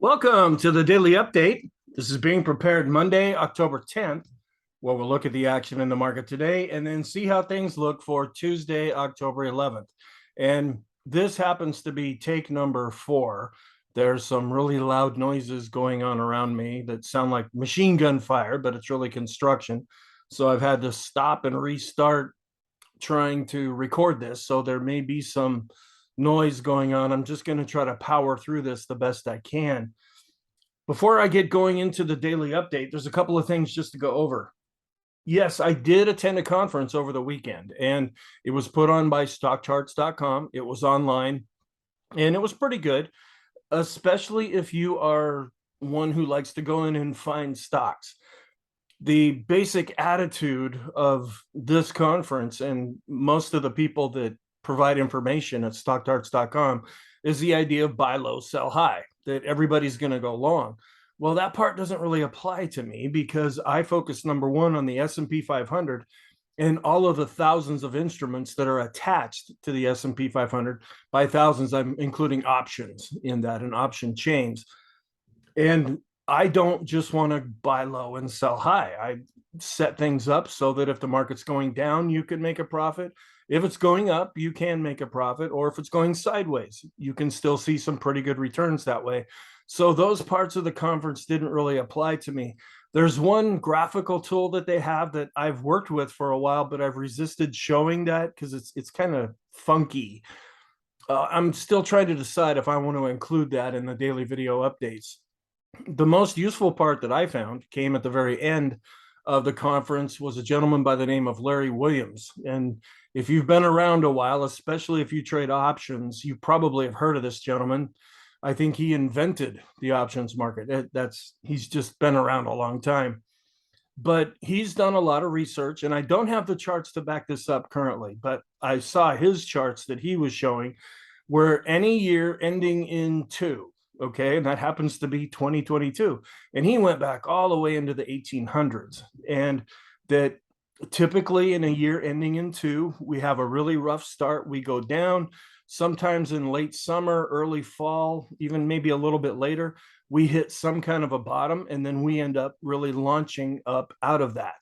Welcome to the Daily Update. This is being prepared Monday, October 10th, where we'll look at the action in the market today and then see how things look for Tuesday, October 11th. And this happens to be take number 4. There's some really loud noises going on around me that sound like machine gun fire, but it's really construction. So I've had to stop and restart trying to record this. So there may be some noise going on. I'm just going to try to power through this the best I can. Before I get going into the daily update, there's a couple of things just to go over. Yes, I did attend a conference over the weekend, and it was put on by stockcharts.com. It was online, and it was pretty good, especially if you are one who likes to go in and find stocks. The basic attitude of this conference and most of the people that provide information at stockcharts.com is the idea of buy low, sell high, that everybody's going to go long. Well, that part doesn't really apply to me because I focus, number one, on the S&P 500 and all of the thousands of instruments that are attached to the S&P 500. By thousands, I'm including options in that and option chains. And I don't just want to buy low and sell high. I set things up so that if the market's going down, you can make a profit. If it's going up, you can make a profit. Or if it's going sideways, you can still see some pretty good returns that way. So those parts of the conference didn't really apply to me. There's one graphical tool that they have that I've worked with for a while, but I've resisted showing that because it's kind of funky. I'm still trying to decide if I want to include that in the daily video updates. The most useful part that I found came at the very end of the conference was a gentleman by the name of Larry Williams. And if you've been around a while, especially if you trade options, you probably have heard of this gentleman. I think he invented the options market. He's just been around a long time. But he's done a lot of research, and I don't have the charts to back this up currently, but I saw his charts that he was showing where any year ending in 2, okay, and that happens to be 2022, and he went back all the way into the 1800s, and that typically in a year ending in 2, we have a really rough start. We go down sometimes in late summer, early fall, even maybe a little bit later. We hit some kind of a bottom, and then we end up really launching up out of that.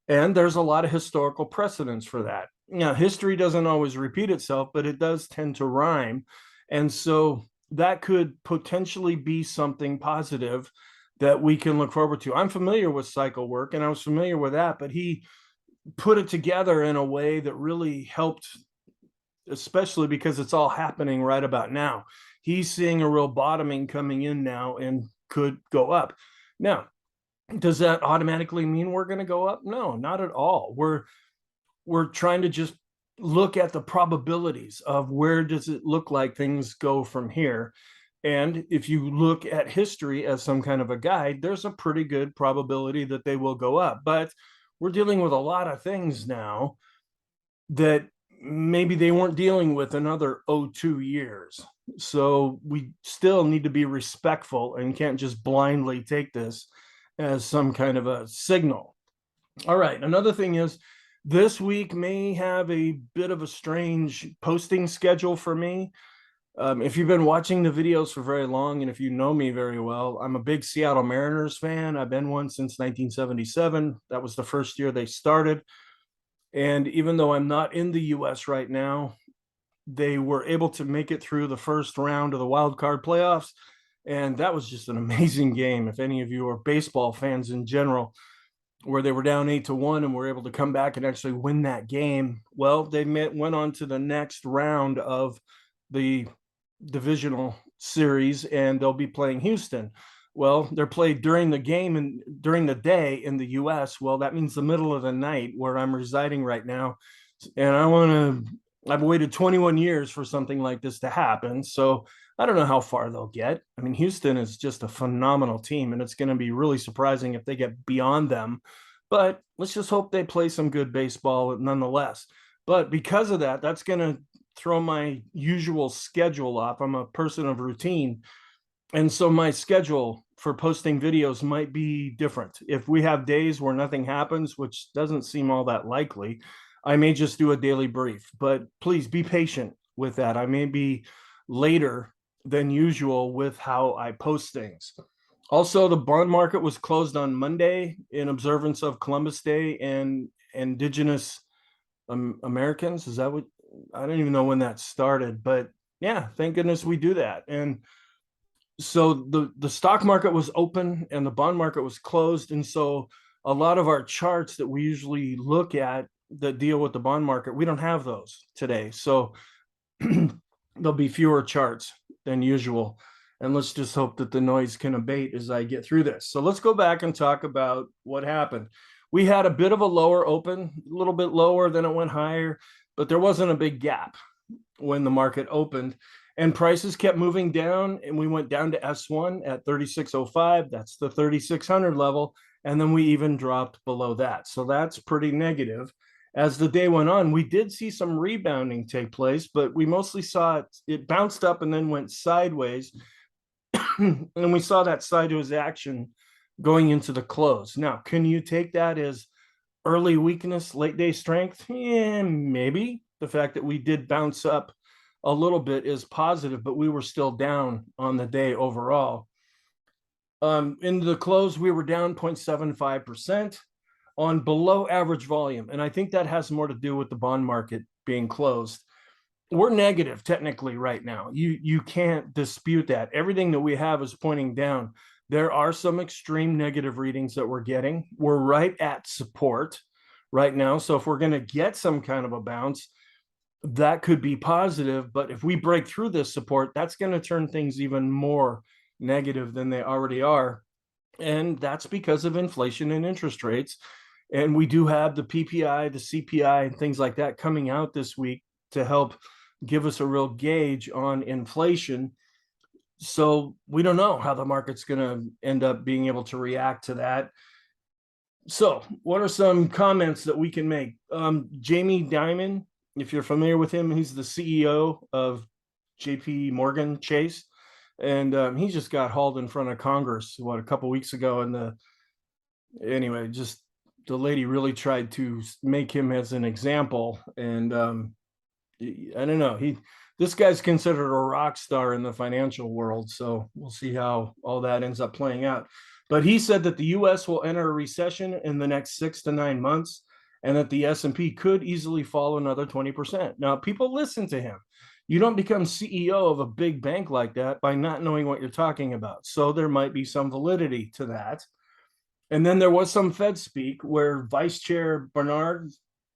And there's a lot of historical precedents for that. Now, history doesn't always repeat itself, but it does tend to rhyme. And so that could potentially be something positive that we can look forward to. I'm familiar with cycle work, and I was familiar with that, but he put it together in a way that really helped, especially because it's all happening right about now. He's seeing a real bottoming coming in now and could go up. Now, does that automatically mean we're going to go up? No, not at all. We're trying to just look at the probabilities of where does it look like things go from here. And if you look at history as some kind of a guide, there's a pretty good probability that they will go up. But we're dealing with a lot of things now that maybe they weren't dealing with another 2 years. So we still need to be respectful and can't just blindly take this as some kind of a signal. All right, another thing is this week may have a bit of a strange posting schedule for me. If you've been watching the videos for very long, and if you know me very well, I'm a big Seattle Mariners fan. I've been one since 1977. That was the first year they started. And even though I'm not in the US right now, they were able to make it through the first round of the wild card playoffs. And that was just an amazing game. If any of you are baseball fans in general, where they were down 8-1 and were able to come back and actually win that game. Well, they went on to the next round of the divisional series, and they'll be playing Houston. Well, they're played during the game and during the day in the US. Well, that means the middle of the night where I'm residing right now. And I've waited 21 years for something like this to happen. So I don't know how far they'll get. I mean, Houston is just a phenomenal team, and it's going to be really surprising if they get beyond them. But let's just hope they play some good baseball nonetheless. But because of that, that's going to throw my usual schedule off. I'm a person of routine. And so my schedule for posting videos might be different. If we have days where nothing happens, which doesn't seem all that likely, I may just do a daily brief. But please be patient with that. I may be later than usual with how I post things. Also, the bond market was closed on Monday in observance of Columbus Day and Indigenous Americans. Is that what? I don't even know when that started, but yeah, thank goodness we do that. And so the stock market was open and the bond market was closed, and so a lot of our charts that we usually look at that deal with the bond market, we don't have those today. So there'll be fewer charts than usual. And let's just hope that the noise can abate as I get through this. So let's go back and talk about what happened. We had a bit of a lower open, a little bit lower, then it went higher, but there wasn't a big gap when the market opened. And prices kept moving down, and we went down to S1 at 3605. That's the 3600 level. And then we even dropped below that. So that's pretty negative. As the day went on, we did see some rebounding take place, but we mostly saw it bounced up and then went sideways. And we saw that sideways action going into the close. Now, can you take that as early weakness, late day strength? Yeah, maybe. The fact that we did bounce up a little bit is positive, but we were still down on the day overall. Into the close, we were down 0.75% on below average volume. And I think that has more to do with the bond market being closed. We're negative technically right now. You can't dispute that. Everything that we have is pointing down. There are some extreme negative readings that we're getting. We're right at support right now. So if we're going to get some kind of a bounce, that could be positive. But if we break through this support, that's going to turn things even more negative than they already are. And that's because of inflation and interest rates. And we do have the PPI, the CPI, and things like that coming out this week to help give us a real gauge on inflation. So we don't know how the market's going to end up being able to react to that. So what are some comments that we can make? Jamie Dimon, if you're familiar with him, he's the CEO of JP Morgan Chase. And he just got hauled in front of Congress, a couple weeks ago. And anyway, just the lady really tried to make him as an example. And I don't know. This guy's considered a rock star in the financial world. So we'll see how all that ends up playing out. But he said that the U.S. will enter a recession in the next 6 to 9 months, and that the S&P could easily fall another 20%. Now, people listen to him. You don't become CEO of a big bank like that by not knowing what you're talking about. So there might be some validity to that. And then there was some Fed speak where Vice Chair Bernard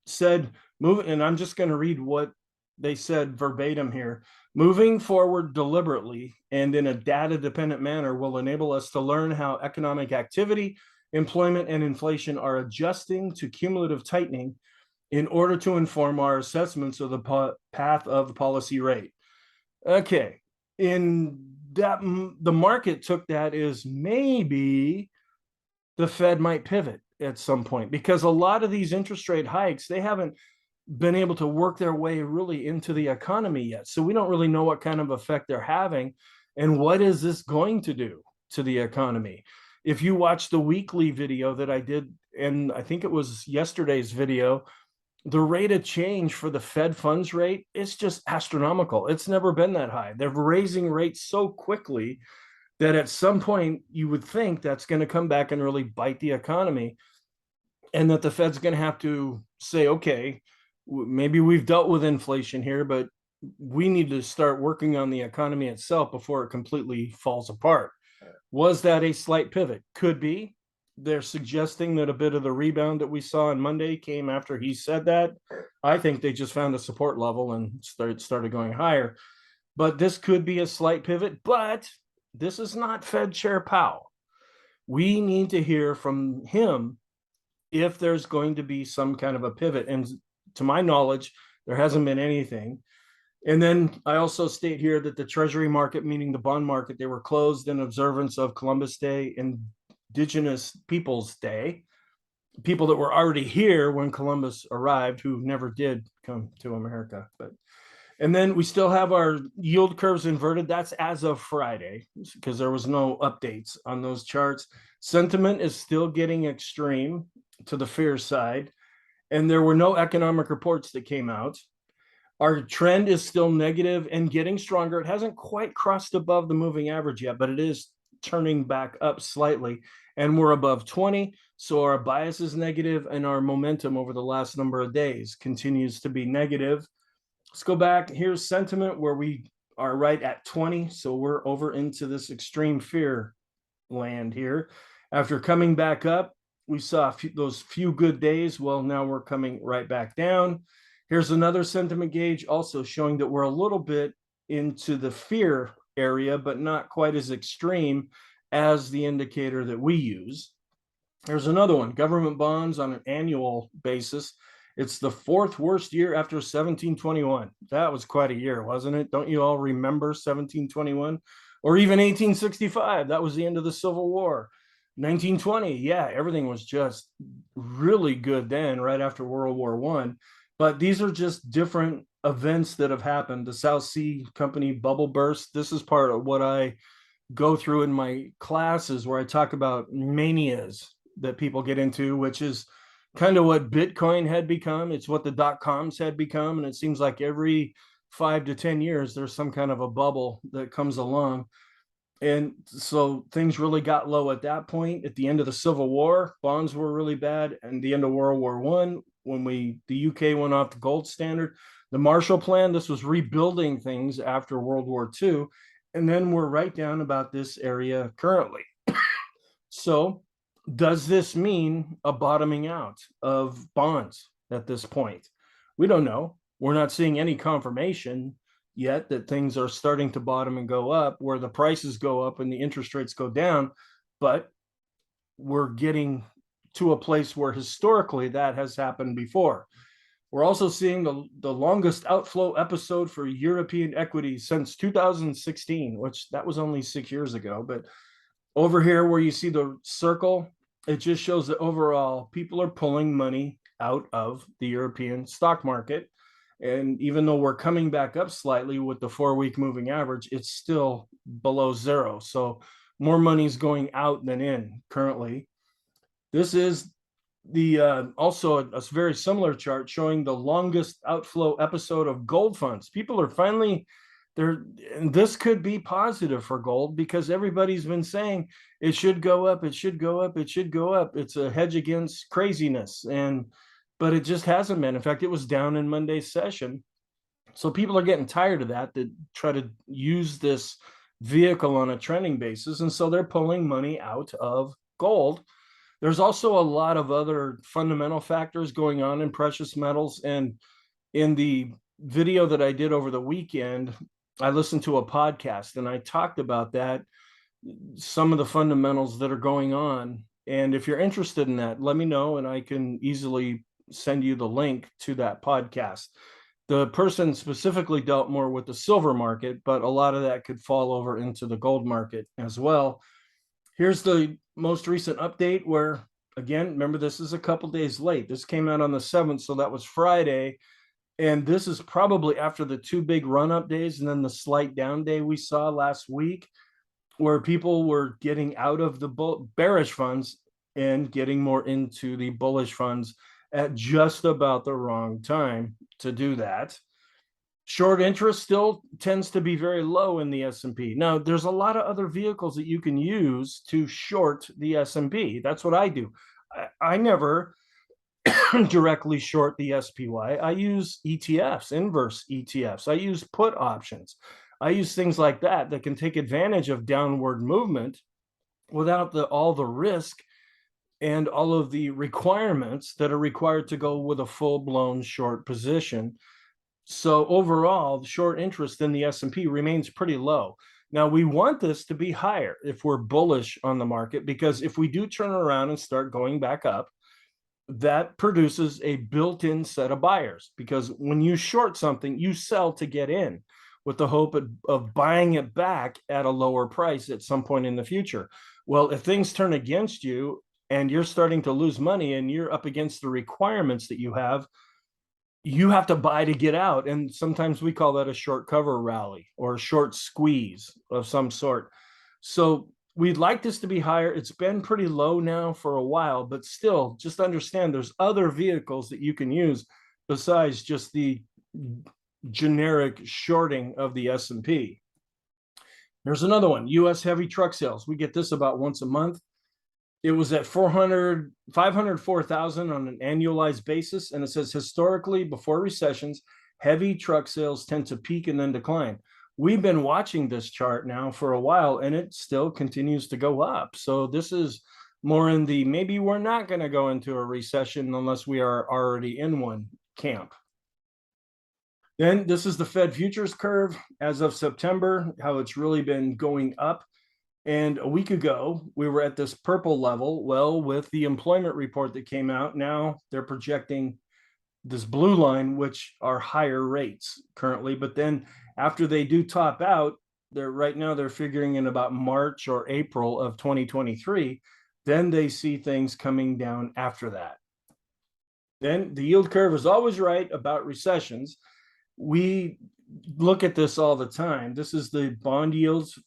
said, and I'm just going to read what they said verbatim here. Moving forward deliberately and in a data-dependent manner will enable us to learn how economic activity, employment, and inflation are adjusting to cumulative tightening in order to inform our assessments of the path of the policy rate. Okay, in that, the market took that as maybe the Fed might pivot at some point, because a lot of these interest rate hikes, they haven't been able to work their way really into the economy yet. So we don't really know what kind of effect they're having and what is this going to do to the economy. If you watch the weekly video that I did, and I think it was yesterday's video, the rate of change for the Fed funds rate is just astronomical. It's never been that high. They're raising rates so quickly that at some point you would think that's going to come back and really bite the economy, and that the Fed's going to have to say, okay, maybe we've dealt with inflation here, but we need to start working on the economy itself before it completely falls apart. Was that a slight pivot? Could be. They're suggesting that a bit of the rebound that we saw on Monday came after he said that. I think they just found a support level and started going higher. But this could be a slight pivot, but this is not Fed Chair Powell. We need to hear from him if there's going to be some kind of a pivot. And to my knowledge, there hasn't been anything. And then I also state here that the Treasury market, meaning the bond market, they were closed in observance of Columbus Day and Indigenous Peoples Day, people that were already here when Columbus arrived, who never did come to America. And then we still have our yield curves inverted. That's as of Friday, because there was no updates on those charts. Sentiment is still getting extreme to the fear side, and there were no economic reports that came out. Our trend is still negative and getting stronger. It hasn't quite crossed above the moving average yet, but it is turning back up slightly, and we're above 20. So our bias is negative, and our momentum over the last number of days continues to be negative. Let's go back. Here's sentiment where we are right at 20. So we're over into this extreme fear land here. After coming back up, we saw those few good days. Well, now we're coming right back down. Here's another sentiment gauge also showing that we're a little bit into the fear area, but not quite as extreme as the indicator that we use. There's another one, government bonds on an annual basis. It's the fourth worst year after 1721. That was quite a year, wasn't it? Don't you all remember 1721? Or even 1865? That was the end of the Civil War. 1920, yeah, everything was just really good then, right after World War One. But these are just different events that have happened. The South Sea Company bubble burst. This is part of what I go through in my classes where I talk about manias that people get into, which is kind of what Bitcoin had become. It's what the dot-coms had become. And it seems like every 5 to 10 years, there's some kind of a bubble that comes along. And so things really got low at that point. At the end of the Civil War, bonds were really bad. And the end of World War One, when the UK went off the gold standard, the Marshall Plan, this was rebuilding things after World War II. And then we're right down about this area currently. So does this mean a bottoming out of bonds at this point? We don't know. We're not seeing any confirmation yet that things are starting to bottom and go up, where the prices go up and the interest rates go down. But we're getting to a place where historically that has happened before. We're also seeing the longest outflow episode for European equities since 2016, which that was only 6 years ago. But over here where you see the circle, it just shows that overall people are pulling money out of the European stock market. And even though we're coming back up slightly with the 4-week moving average, it's still below zero. So more money is going out than in currently. This is the also a very similar chart showing the longest outflow episode of gold funds. People are finally there, and this could be positive for gold because everybody's been saying it should go up, it should go up, it should go up. It's a hedge against craziness, but it just hasn't been. In fact, it was down in Monday's session. So people are getting tired of that try to use this vehicle on a trending basis, and so they're pulling money out of gold. There's also a lot of other fundamental factors going on in precious metals. And in the video that I did over the weekend, I listened to a podcast and I talked about that, some of the fundamentals that are going on. And if you're interested in that, let me know and I can easily send you the link to that podcast. The person specifically dealt more with the silver market, but a lot of that could fall over into the gold market as well. Here's the most recent update where, again, remember, this is a couple days late. This came out on the 7th, so that was Friday. And this is probably after the two big run-up days and then the slight down day we saw last week, where people were getting out of the bearish funds and getting more into the bullish funds at just about the wrong time to do that. Short interest still tends to be very low in the S&P. Now, there's a lot of other vehicles that you can use to short the S&P. That's what I do. I never directly short the SPY. I use ETFs, inverse ETFs. I use put options. I use things like that can take advantage of downward movement without all the risk and all of the requirements that are required to go with a full-blown short position. So overall, the short interest in the S&P remains pretty low. Now, we want this to be higher if we're bullish on the market, because if we do turn around and start going back up, that produces a built-in set of buyers, because when you short something, you sell to get in with the hope of buying it back at a lower price at some point in the future. Well, if things turn against you and you're starting to lose money and you're up against the requirements that you have to buy to get out. And sometimes we call that a short cover rally or a short squeeze of some sort. So we'd like this to be higher. It's been pretty low now for a while, but still, just understand there's other vehicles that you can use besides just the generic shorting of the S&P. There's another one, U.S. heavy truck sales. We get this about once a month. It was at 504,000 on an annualized basis. And it says historically, before recessions, heavy truck sales tend to peak and then decline. We've been watching this chart now for a while, and it still continues to go up. So this is more in the maybe we're not going to go into a recession unless we are already in one camp. Then this is the Fed futures curve as of September, how it's really been going up. And a week ago, we were at this purple level. Well, with the employment report that came out, now they're projecting this blue line, which are higher rates currently. But then after they do top out, they're figuring in about March or April of 2023. Then they see things coming down after that. Then the yield curve is always right about recessions. We look at this all the time. This is the bond yields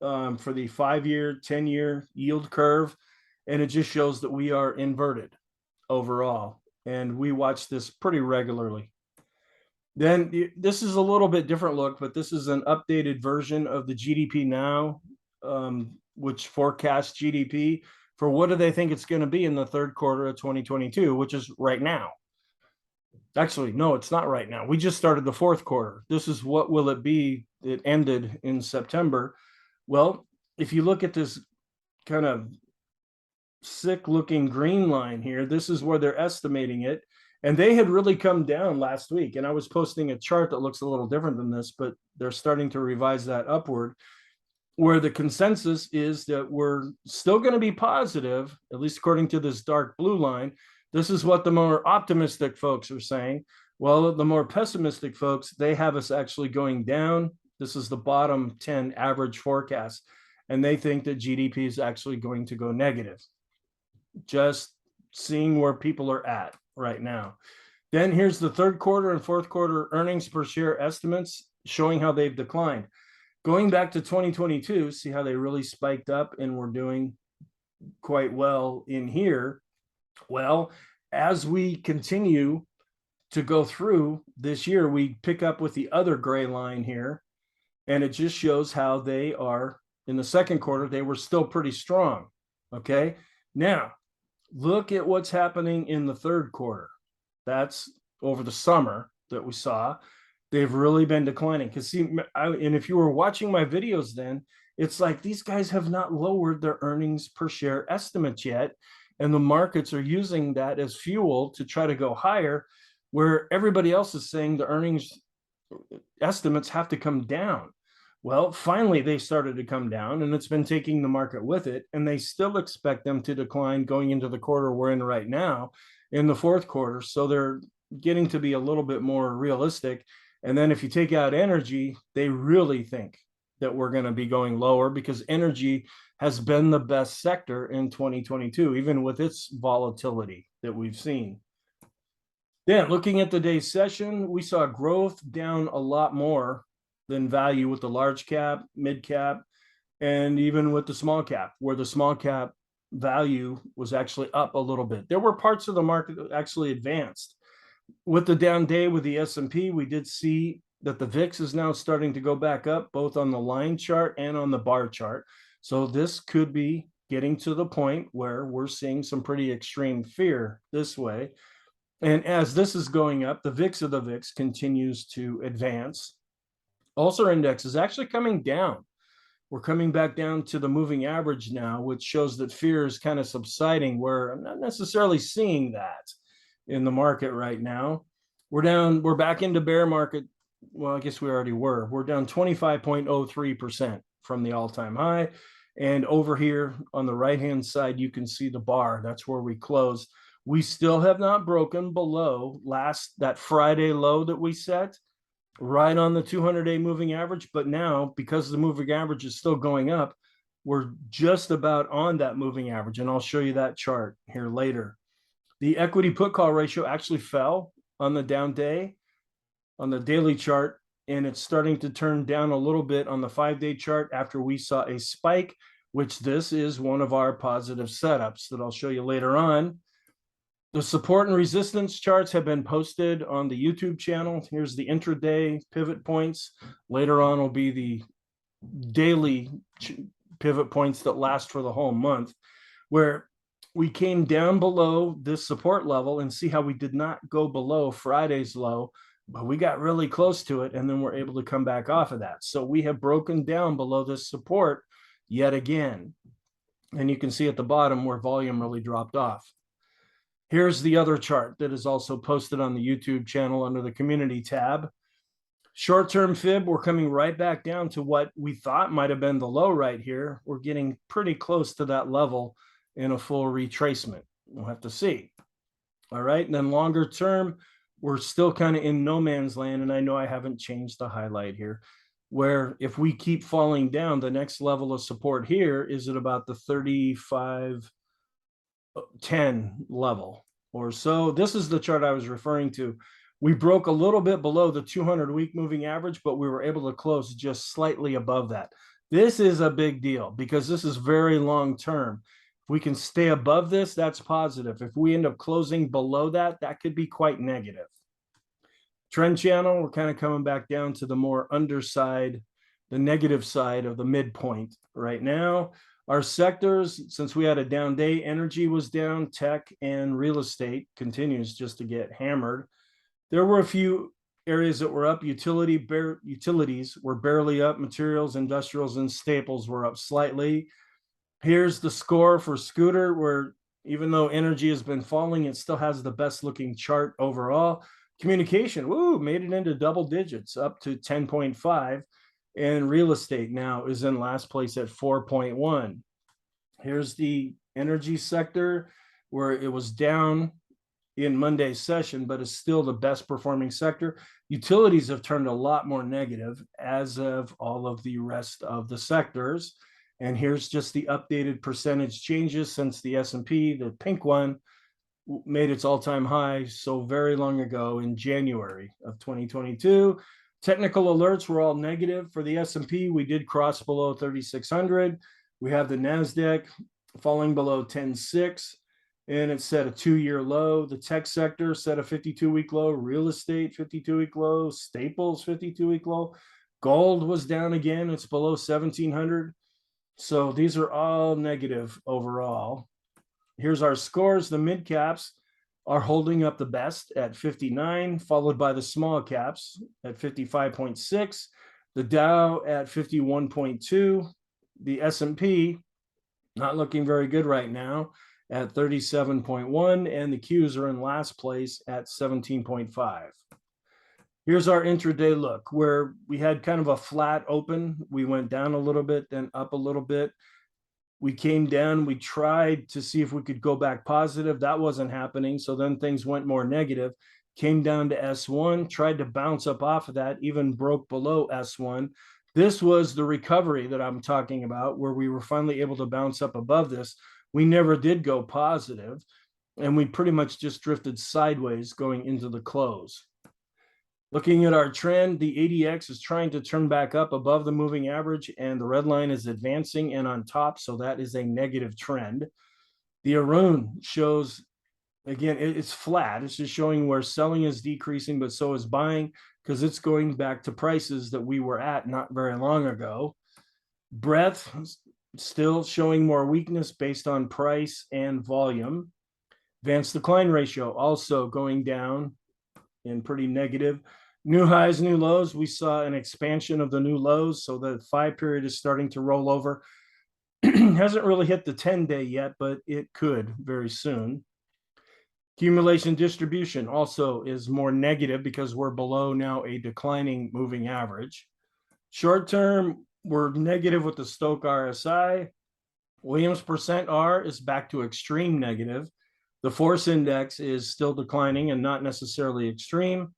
for the 5-year, 10-year yield curve, and it just shows that we are inverted overall, and we watch this pretty regularly. Then this is a little bit different look, but this is an updated version of the GDP Now, which forecasts GDP for what do they think it's going to be in the third quarter of 2022, which is right now. Actually, no, it's not right now. We just started the fourth quarter. This is what will it be. It ended in September. Well, if you look at this kind of sick looking green line here, this is where they're estimating it. And they had really come down last week. And I was posting a chart that looks a little different than this, but they're starting to revise that upward, where the consensus is that we're still going to be positive, at least according to this dark blue line. This is what the more optimistic folks are saying. Well, the more pessimistic folks, they have us actually going down. This is the bottom 10 average forecast, and they think that GDP is actually going to go negative. Just seeing where people are at right now. Then here's the third quarter and fourth quarter earnings per share estimates showing how they've declined. Going back to 2022, see how they really spiked up and we're doing quite well in here. Well, as we continue to go through this year, we pick up with the other gray line here, and it just shows how they are in the second quarter. They were still pretty strong. Okay. Now look at what's happening in the third quarter. That's over the summer that we saw. They've really been declining. Because see, and if you were watching my videos then, it's like these guys have not lowered their earnings per share estimates yet. And the markets are using that as fuel to try to go higher, where everybody else is saying the earnings estimates have to come down. Well, finally, they started to come down, and it's been taking the market with it. And they still expect them to decline going into the quarter we're in right now, in the fourth quarter. So they're getting to be a little bit more realistic. And then if you take out energy, they really think that we're going to be going lower, because energy has been the best sector in 2022, even with its volatility that we've seen. Then looking at the day's session, we saw growth down a lot more than value with the large cap, mid cap, and even with the small cap, where the small cap value was actually up a little bit. There were parts of the market that actually advanced. With the down day with the S&P, we did see that the VIX is now starting to go back up, both on the line chart and on the bar chart. So this could be getting to the point where we're seeing some pretty extreme fear this way. And as this is going up, the VIX of the VIX continues to advance. Also, index is actually coming down. We're coming back down to the moving average now, which shows that fear is kind of subsiding, where I'm not necessarily seeing that in the market right now. We're back into bear market. Well, I guess we already were. We're down 25.03% from the all-time high. And over here on the right-hand side, you can see the bar. That's where we closed. We still have not broken below that Friday low that we set, right on the 200-day moving average. But now, because the moving average is still going up, we're just about on that moving average. And I'll show you that chart here later. The equity put call ratio actually fell on the down day on the daily chart, and it's starting to turn down a little bit on the 5-day chart after we saw a spike, which this is one of our positive setups that I'll show you later on. The support and resistance charts have been posted on the YouTube channel. Here's the intraday pivot points. Later on will be the daily pivot points that last for the whole month, where we came down below this support level, and see how we did not go below Friday's low, but we got really close to it, and then we're able to come back off of that. So we have broken down below this support yet again. And you can see at the bottom where volume really dropped off. Here's the other chart that is also posted on the YouTube channel under the community tab. Short-term fib, we're coming right back down to what we thought might have been the low right here. We're getting pretty close to that level in a full retracement. We'll have to see. All right, and then longer term, we're still kind of in no man's land, and I know I haven't changed the highlight here, where if we keep falling down, the next level of support here is at about the 35.10 level or so. This is the chart I was referring to. We broke a little bit below the 200-week moving average, but we were able to close just slightly above that. This is a big deal because this is very long term. If we can stay above this, that's positive. If we end up closing below that, that could be quite negative. Trend channel, we're kind of coming back down to the more underside, the negative side of the midpoint right now. Our sectors, since we had a down day, energy was down, tech and real estate continues just to get hammered. There were a few areas that were up. Utilities were barely up. Materials, industrials, and staples were up slightly. Here's the score for Scooter, where even though energy has been falling, it still has the best looking chart overall. Communication, made it into double digits, up to 10.5. And real estate now is in last place at 4.1. Here's the energy sector, where it was down in Monday's session, but is still the best performing sector. Utilities have turned a lot more negative, as of all of the rest of the sectors. And here's just the updated percentage changes since the S&P, the pink one, made its all-time high so very long ago in January of 2022. Technical alerts were all negative for the S&P. We did cross below 3,600. We have the NASDAQ falling below 10.6, and it set a 2-year low. The tech sector set a 52-week low. Real estate, 52-week low. Staples, 52-week low. Gold was down again. It's below 1,700. So these are all negative overall. Here's our scores. The mid caps are holding up the best at 59, followed by the small caps at 55.6, the Dow at 51.2, the S&P not looking very good right now at 37.1, and the Qs are in last place at 17.5. Here's our intraday look, where we had kind of a flat open. We went down a little bit, then up a little bit. We came down, we tried to see if we could go back positive. That wasn't happening. So then things went more negative, came down to S1, tried to bounce up off of that, even broke below S1. This was the recovery that I'm talking about, where we were finally able to bounce up above this. We never did go positive, and we pretty much just drifted sideways going into the close. Looking at our trend, the ADX is trying to turn back up above the moving average, and the red line is advancing and on top, so that is a negative trend. The Arun shows, again, it's flat. It's just showing where selling is decreasing, but so is buying, because it's going back to prices that we were at not very long ago. Breadth still showing more weakness based on price and volume. Advanced decline ratio also going down and pretty negative. New highs, new lows. We saw an expansion of the new lows, so the 5 period is starting to roll over. Hasn't really hit the 10-day yet, but it could very soon. Accumulation distribution also is more negative because we're below now a declining moving average. Short term, we're negative with the Stochh RSI. Williams percent R is back to extreme negative. The force index is still declining and not necessarily extreme.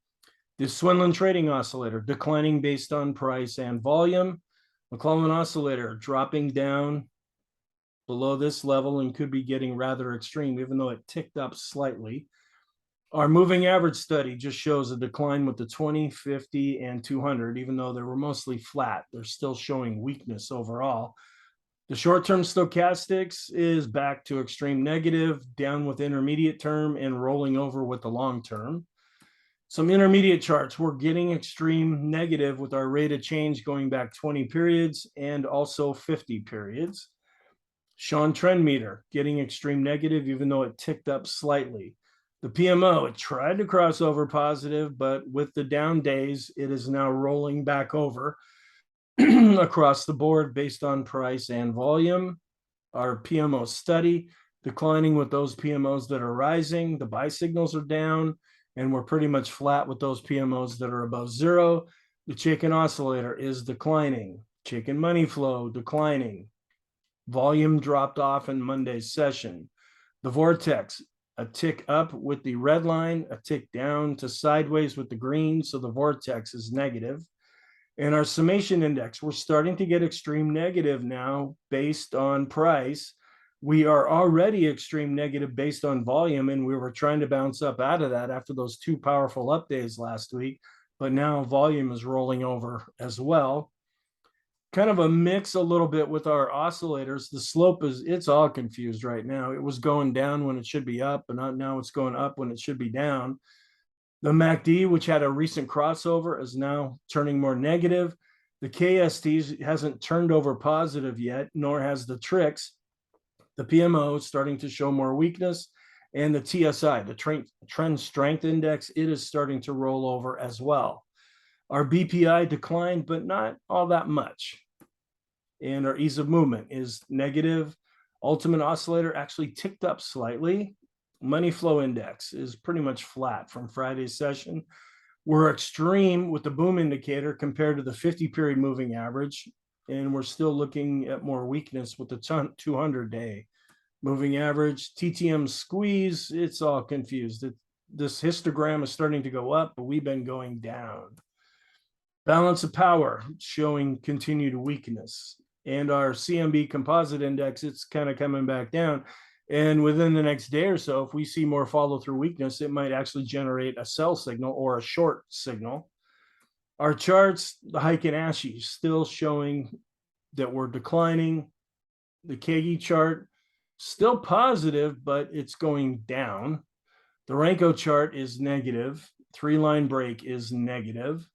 The Swinland trading oscillator declining based on price and volume. McClellan oscillator dropping down below this level and could be getting rather extreme, even though it ticked up slightly. Our moving average study just shows a decline with the 20, 50, and 200, even though they were mostly flat. They're still showing weakness overall. The short-term stochastics is back to extreme negative, down with intermediate term and rolling over with the long term. Some intermediate charts, we're getting extreme negative with our rate of change going back 20 periods and also 50 periods. Sean trend meter getting extreme negative, even though it ticked up slightly. The PMO, it tried to cross over positive, but with the down days, it is now rolling back over across the board based on price and volume. Our PMO study declining with those PMOs that are rising. The buy signals are down, and we're pretty much flat with those PMOs that are above zero. The chicken oscillator is declining. Chicken money flow declining. Volume dropped off in Monday's session. The vortex, a tick up with the red line, a tick down to sideways with the green. So the vortex is negative. And our summation index, we're starting to get extreme negative now based on price. We are already extreme negative based on volume, and we were trying to bounce up out of that after those two powerful up days last week. But now volume is rolling over as well. Kind of a mix a little bit with our oscillators. The slope it's all confused right now. It was going down when it should be up, and now it's going up when it should be down. The MACD, which had a recent crossover, is now turning more negative. The KST hasn't turned over positive yet, nor has the TRIX. The PMO is starting to show more weakness. And the TSI, the Trend Strength Index, it is starting to roll over as well. Our BPI declined, but not all that much. And our ease of movement is negative. Ultimate oscillator actually ticked up slightly. Money flow index is pretty much flat from Friday's session. We're extreme with the boom indicator compared to the 50-period moving average, and we're still looking at more weakness with the 200-day moving average. TTM squeeze, it's all confused. This histogram is starting to go up, but we've been going down. Balance of power showing continued weakness. And our CMB composite index, it's kind of coming back down. And within the next day or so, if we see more follow-through weakness, it might actually generate a sell signal or a short signal. Our charts, the Heiken Ashi, still showing that we're declining. The Kagi chart, still positive, but it's going down. The Renko chart is negative. Three-line break is negative.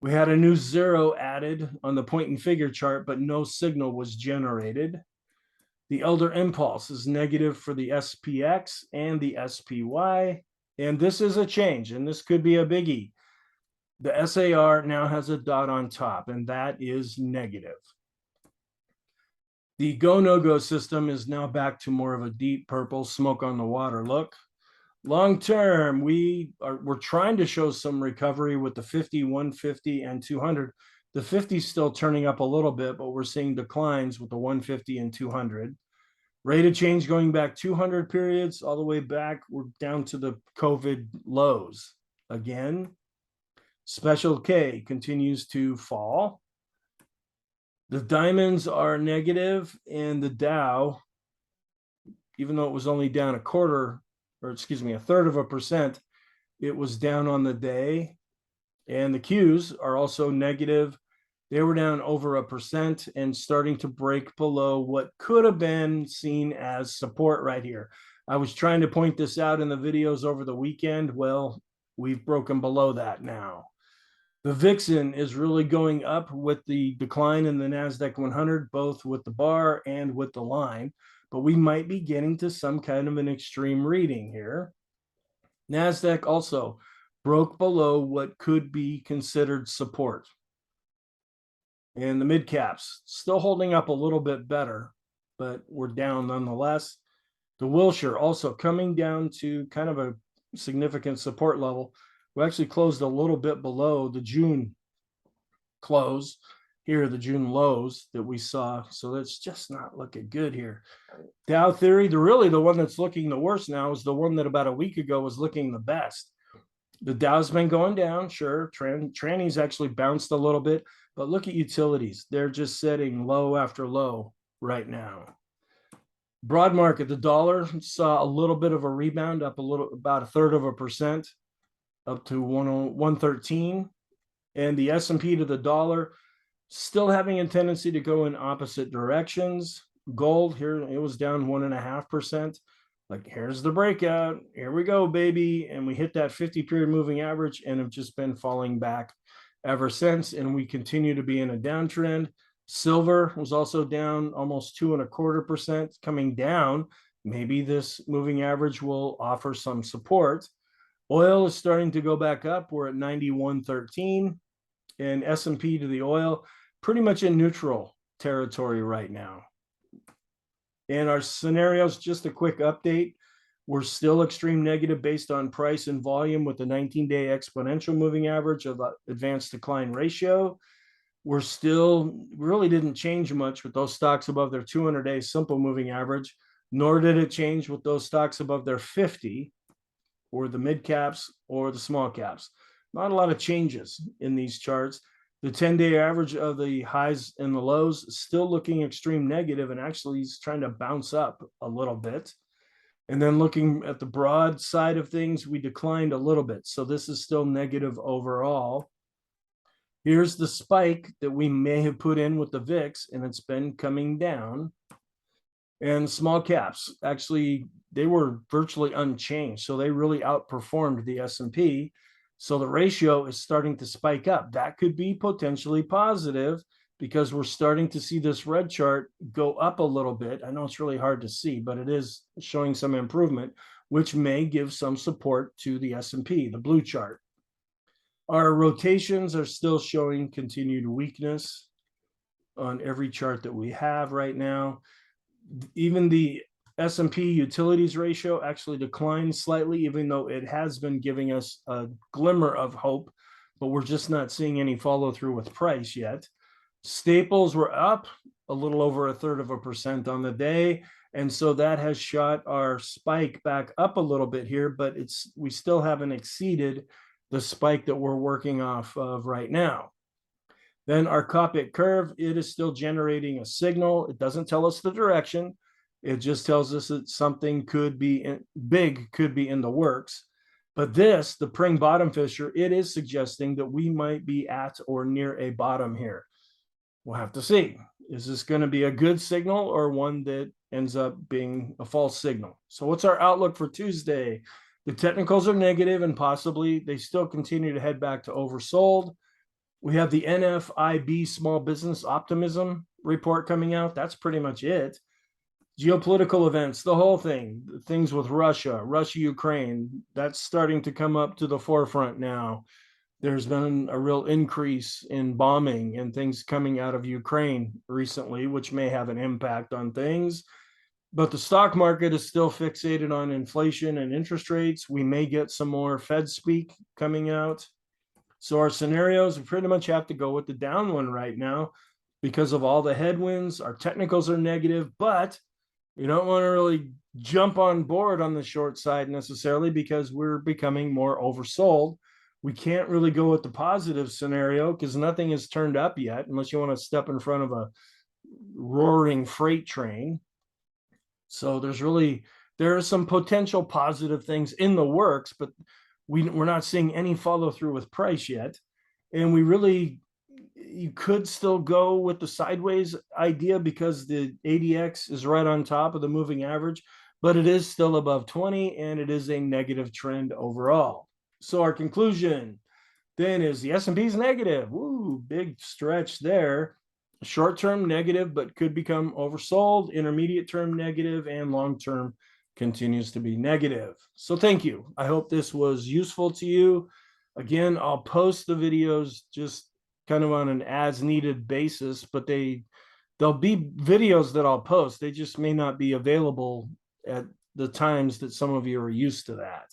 We had a new zero added on the point and figure chart, but no signal was generated. The Elder Impulse is negative for the SPX and the SPY. And this is a change, and this could be a biggie. The SAR now has a dot on top, and that is negative. The go-no-go system is now back to more of a deep purple smoke on the water look. Long term, we're trying to show some recovery with the 50, 150, and 200. The 50 is still turning up a little bit, but we're seeing declines with the 150 and 200. Rate of change going back 200 periods all the way back. We're down to the COVID lows again. Special K continues to fall. The diamonds are negative, and the Dow, even though it was only down a third of a percent, it was down on the day. And the Qs are also negative. They were down over 1% and starting to break below what could have been seen as support right here. I was trying to point this out in the videos over the weekend. Well, we've broken below that now. The Vixen is really going up with the decline in the NASDAQ 100, both with the bar and with the line, but we might be getting to some kind of an extreme reading here. NASDAQ also broke below what could be considered support. And the mid caps still holding up a little bit better, but we're down nonetheless. The Wilshire also coming down to kind of a significant support level. We actually closed a little bit below the June close. Here are the June lows that we saw. So that's just not looking good here. Dow theory, the one that's looking the worst now is the one that about a week ago was looking the best. The Dow's been going down, sure. Tranny's actually bounced a little bit, but look at utilities. They're just setting low after low right now. Broad market, the dollar saw a little bit of a rebound, up about 1/3 of a percent, up to 113. And the S&P to the dollar, still having a tendency to go in opposite directions. Gold here, it was down 1.5%. Like, here's the breakout. Here we go, baby. And we hit that 50-period moving average and have just been falling back ever since. And we continue to be in a downtrend. Silver was also down almost 2.25%, coming down. Maybe this moving average will offer some support. Oil is starting to go back up. We're at 91.13, and S&P to the oil pretty much in neutral territory right now. And our scenarios, just a quick update. We're still extreme negative based on price and volume with the 19-day exponential moving average of advanced decline ratio. We're still really didn't change much with those stocks above their 200-day simple moving average, nor did it change with those stocks above their 50 or the mid caps or the small caps. Not a lot of changes in these charts. The 10-day average of the highs and the lows is still looking extreme negative, and actually is trying to bounce up a little bit. And then looking at the broad side of things, we declined a little bit. So this is still negative overall. Here's the spike that we may have put in with the VIX, and it's been coming down. And small caps, actually, they were virtually unchanged. So they really outperformed the S&P. So the ratio is starting to spike up. That could be potentially positive because we're starting to see this red chart go up a little bit. I know it's really hard to see, but it is showing some improvement, which may give some support to the S&P, the blue chart. Our rotations are still showing continued weakness on every chart that we have right now. Even the S&P utilities ratio actually declined slightly, even though it has been giving us a glimmer of hope, but we're just not seeing any follow through with price yet. Staples were up a little over 1/3% on the day, and so that has shot our spike back up a little bit here, but we still haven't exceeded the spike that we're working off of right now. Then our Copic curve, it is still generating a signal. It doesn't tell us the direction. It just tells us that something could be big, could be in the works. But this, the Pring bottom fissure, it is suggesting that we might be at or near a bottom here. We'll have to see. Is this going to be a good signal or one that ends up being a false signal? So what's our outlook for Tuesday? The technicals are negative, and possibly they still continue to head back to oversold. We have the NFIB small business optimism report coming out. That's pretty much it. Geopolitical events, the whole thing, things with Russia, Ukraine, that's starting to come up to the forefront now. There's been a real increase in bombing and things coming out of Ukraine recently, which may have an impact on things. But the stock market is still fixated on inflation and interest rates. We may get some more Fed speak coming out. So our scenarios, we pretty much have to go with the down one right now because of all the headwinds. Our technicals are negative, but you don't want to really jump on board on the short side necessarily because we're becoming more oversold. We can't really go with the positive scenario because nothing has turned up yet unless you want to step in front of a roaring freight train. So there are some potential positive things in the works, but we're not seeing any follow through with price yet. And you could still go with the sideways idea because the ADX is right on top of the moving average, but it is still above 20 and it is a negative trend overall. So our conclusion then is the S&P is negative. Woo, big stretch there. Short-term negative, but could become oversold. Intermediate term negative, and long-term continues to be negative. So thank you. I hope this was useful to you. Again, I'll post the videos just kind of on an as needed basis, but there'll be videos that I'll post. They just may not be available at the times that some of you are used to that.